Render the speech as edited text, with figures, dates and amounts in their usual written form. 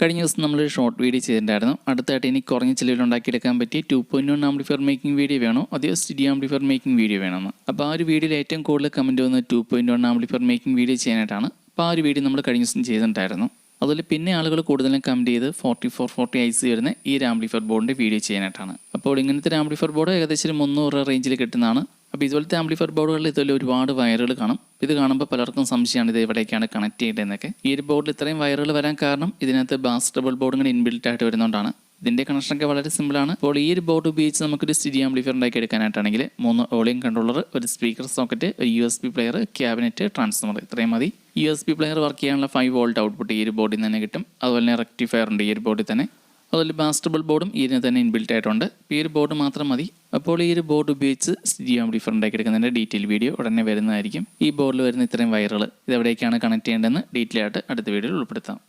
കഴിഞ്ഞ ദിവസം നമ്മളൊരു ഷോർട്ട് വീഡിയോ ചെയ്തിട്ടുണ്ടായിരുന്നു. അടുത്തായിട്ട് ഇനി കുറഞ്ഞ ചിലവിൽ ഉണ്ടാക്കിയെടുക്കാൻ പറ്റിയ 2.1 ആംപ്ലിഫയർ മേക്കിംഗ് വീഡിയോ വേണോ അതെയോ സ്റ്റീരിയോ ആംപ്ലിഫയർ മേക്കിംഗ് വീഡിയോ വേണമെന്ന്. അപ്പോൾ ആ ഒരു വീഡിയോയിൽ ഏറ്റവും കൂടുതൽ കമൻറ്റ് വന്നത് 2.1 ആംപ്ലിഫയർ മേക്കിംഗ് വീഡിയോ ചെയ്യാനായിട്ടാണ്. അപ്പോൾ ആ ഒരു വീഡിയോ നമ്മൾ കഴിഞ്ഞ ദിവസം ചെയ്തിട്ടുണ്ടായിരുന്നു. അതുപോലെ പിന്നെ ആളുകൾ കൂടുതലും കമൻറ്റ് ചെയ്ത് 4440 IC വരുന്ന ഈ ഒരു ആംപ്ലിഫയർ ബോർഡിൻ്റെ വീഡിയോ ചെയ്യാനായിട്ടാണ്. അപ്പോൾ ഇങ്ങനത്തെ ഒരു ആംപ്ലിഫയർ ബോർഡ് ഏകദേശം 300 റേഞ്ചിൽ കിട്ടുന്നതാണ്. അപ്പോൾ ഇതുപോലത്തെ ആംപ്ലിഫയർ ബോർഡുകളിൽ ഇതുപോലെ ഒരുപാട് വയറുകൾ കാണും. ഇത് കാണുമ്പോൾ പലർക്കും സംശയമാണ് ഇത് എവിടേക്കാണ് കണക്ട് ചെയ്യേണ്ടതെന്നൊക്കെ. ഈ ഒരു ബോർഡിൽ ഇത്രയും വയറുകൾ വരാൻ കാരണം ഇതിനകത്ത് ബാസ് ഡബിൾ ബോർഡ് ഇങ്ങനെ ഇൻബിൽറ്റ് ആയിട്ട് വരുന്നതുകൊണ്ടാണ്. ഇതിൻ്റെ കണക്ഷനൊക്കെ വളരെ സിമ്പിളാണ്. അപ്പോൾ ഈ ഒരു ബോർഡ് ഉപയോഗിച്ച് നമുക്കൊരു സ്റ്റീരിയോ ആംപ്ലിഫയർ ഉണ്ടാക്കി എടുക്കാനായിട്ടാണെങ്കിൽ 3 വോളിയം കൺട്രോളർ, ഒരു സ്പീക്കർ സോക്കറ്റ്, ഒരു USB പ്ലെയർ, ക്യാബിനറ്റ്, ട്രാൻസ്ഫോമർ, ഇത്രയും മതി. USB പ്ലെയർ വർക്ക് ചെയ്യാനുള്ള 5 വോൾട്ട് ഔട്ട്പുട്ട് ഈ ഒരു ബോർഡിൽ നിന്ന് തന്നെ കിട്ടും. അതുപോലെ തന്നെ റെക്ടിഫയർ ഉണ്ട് ഈ ഒരു ബോർഡിൽ തന്നെ. അതുപോലെ ബാസ് ഡബിൾ ബോർഡും ഇതിന് തന്നെ ഇൻബിൽറ്റ് ആയിട്ടുണ്ട്. ഈ ഒരു ബോർഡ് മാത്രം മതി. അപ്പോൾ ഈ ഒരു ബോർഡ് ഉപയോഗിച്ച് സ്റ്റീരിയോ ആംപ്ലിഫയർ ഉണ്ടാക്കി എടുക്കുന്നതിൻ്റെ ഡീറ്റെയിൽ വീഡിയോ ഉടനെ വരുന്നതായിരിക്കും. ഈ ബോർഡിൽ വരുന്ന ഇത്രയും വയറുകൾ ഇതെവിടേക്കാണ് കണക്ട് ചെയ്യേണ്ടതെന്ന് ഡീറ്റെയിൽ ആയിട്ട് അടുത്ത വീഡിയോയിൽ ഉൾപ്പെടുത്താം.